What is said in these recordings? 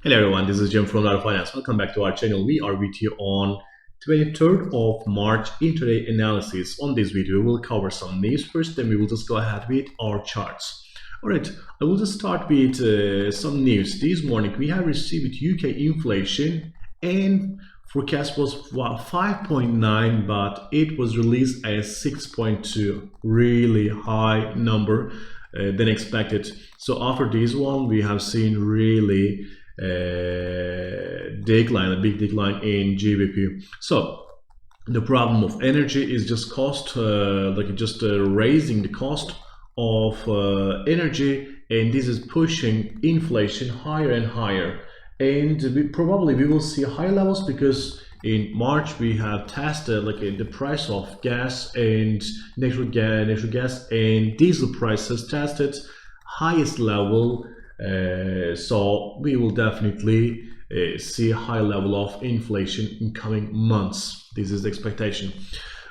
Hello everyone, this is Jim from Finance. Welcome back to our channel. We are with you on 23rd of March intraday analysis. On this video, we will cover some news first, then we will just go ahead with our charts. Alright, I will just start with some news. This morning, we have received UK inflation and forecast was 5.9, but it was released as 6.2, really high number than expected. So after this one, we have seen really decline, a big decline in GBP. So the problem of energy is just cost, raising the cost of energy, and this is pushing inflation higher and higher. And we will see high levels because in March we have tested the price of gas and natural gas and diesel prices tested highest level. So we will definitely see a high level of inflation in coming months. This is the expectation.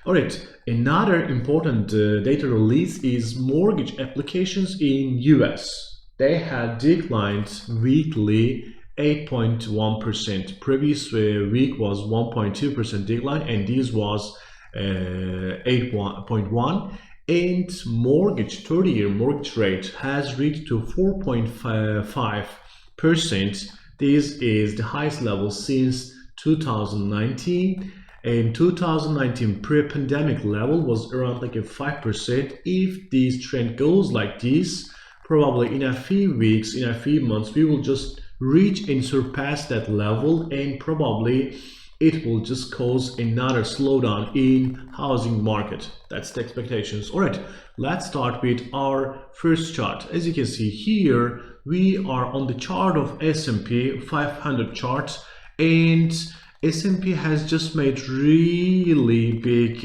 All right, another important data release is mortgage applications in US. They had declined weekly 8.1%. Previous week was 1.2% decline, and this was 8.1%. And mortgage 30-year mortgage rate has reached to 4.5%. This is the highest level since 2019. And 2019 pre-pandemic level was around a 5%. If this trend goes like this, probably in a few weeks, in a few months, we will just reach and surpass that level, and probably it will just cause another slowdown in housing market. That's the expectations. All right, let's start with our first chart. As you can see here, we are on the chart of SP 500 chart, and S&P has just made really big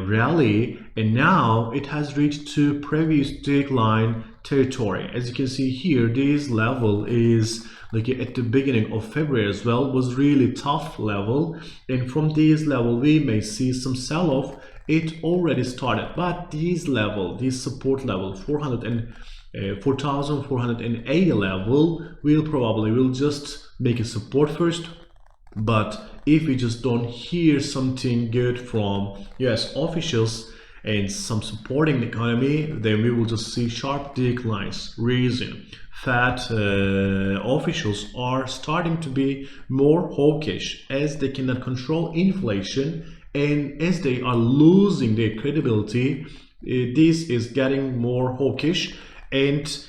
rally, and now it has reached to previous decline territory. As you can see here, this level is at the beginning of February as well, was really tough level, and from this level we may see some sell-off. It already started, but this level, this support level 4,480 level will just make a support first. But if we just don't hear something good from US officials and some supporting the economy, then we will just see sharp declines. Reason: Fed officials are starting to be more hawkish as they cannot control inflation, and as they are losing their credibility, this is getting more hawkish, and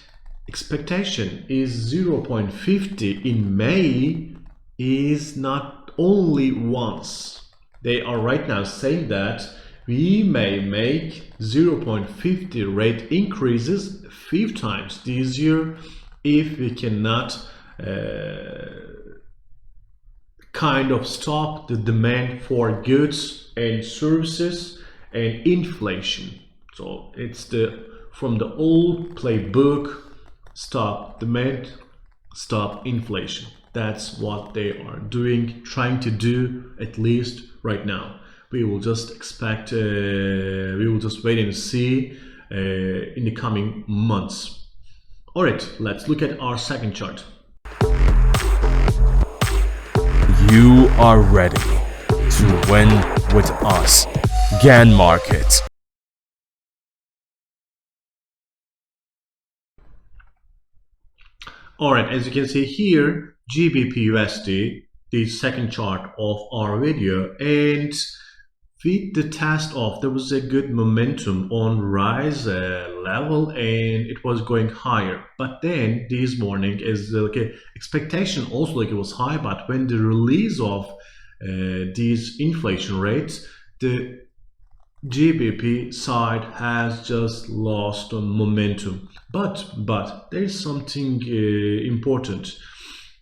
expectation is 0.50 in May is not only once. They are right now saying that we may make 0.50 rate increases 5 times this year if we cannot kind of stop the demand for goods and services and inflation. So it's from the old playbook: stop demand, stop inflation. That's what they are doing, trying to do, at least right now. We will just expect, we will just wait and see in the coming months. All right, let's look at our second chart. You are ready to win with us. GAN Markets. All right, as you can see here, GBP USD, the second chart of our video, and with the test of, there was a good momentum on rise level, and it was going higher. But then this morning is expectation also it was high, but when the release of these inflation rates, the GBP side has just lost momentum. But there is something important.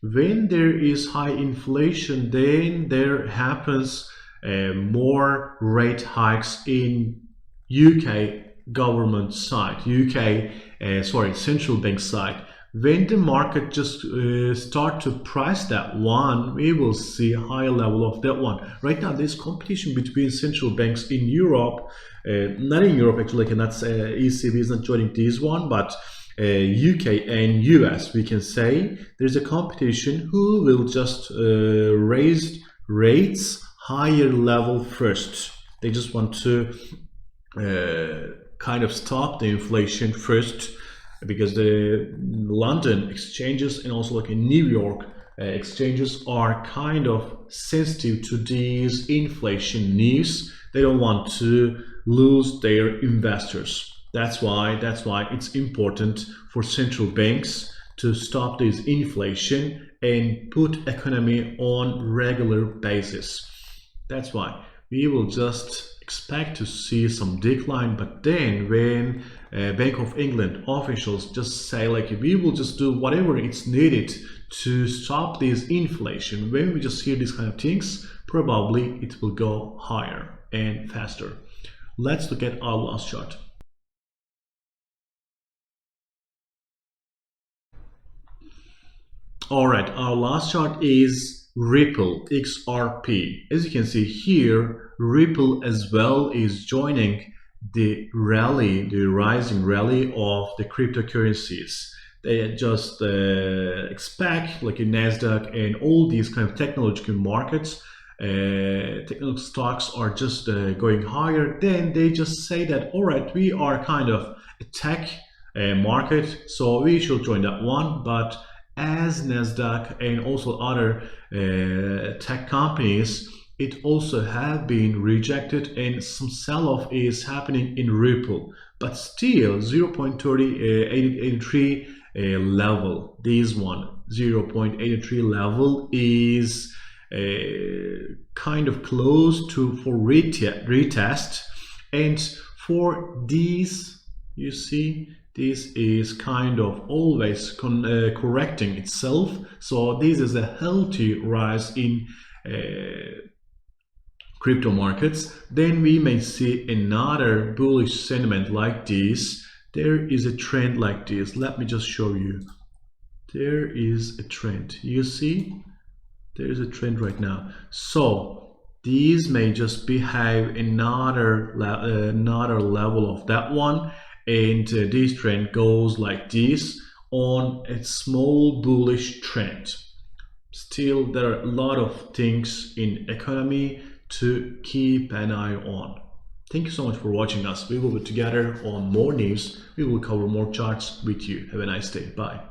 When there is high inflation, then there happens more rate hikes in UK government side, central bank side. When the market just start to price that one, we will see a higher level of that one. Right now, there's competition between central banks in Europe, not in Europe actually, and that's ECB is not joining this one, but UK and US, we can say there's a competition who will just raise rates higher level first. They just want to kind of stop the inflation first, because the London exchanges and also like in New York exchanges are kind of sensitive to these inflation news. They don't want to lose their investors. That's why it's important for central banks to stop this inflation and put economy on regular basis. That's why we will just expect to see some decline, but then when Bank of England officials just say like we will just do whatever it's needed to stop this inflation, when we just hear these kind of things, probably it will go higher and faster. Let's look at our last chart. Alright, our last chart is Ripple XRP. As you can see here, Ripple as well is joining the rally, the rising rally of the cryptocurrencies. They just expect like in Nasdaq and all these kind of technological markets, technical stocks are just going higher. Then they just say that, all right, we are kind of a tech market, so we should join that one. But as Nasdaq and also other tech companies, it also have been rejected and some sell-off is happening in Ripple, but still 0.3083 level. This one 0.83 level is kind of close to for retest, and for these, you see, this is kind of always correcting itself. So this is a healthy rise in crypto markets. Then we may see another bullish sentiment like this. There is a trend like this. Let me just show you. There is a trend. You see? There is a trend right now. So these may just behave another level of that one. And this trend goes like this on a small bullish trend. Still, there are a lot of things in economy to keep an eye on. Thank you so much for watching us. We will be together on more news. We will cover more charts with you. Have a nice day. Bye.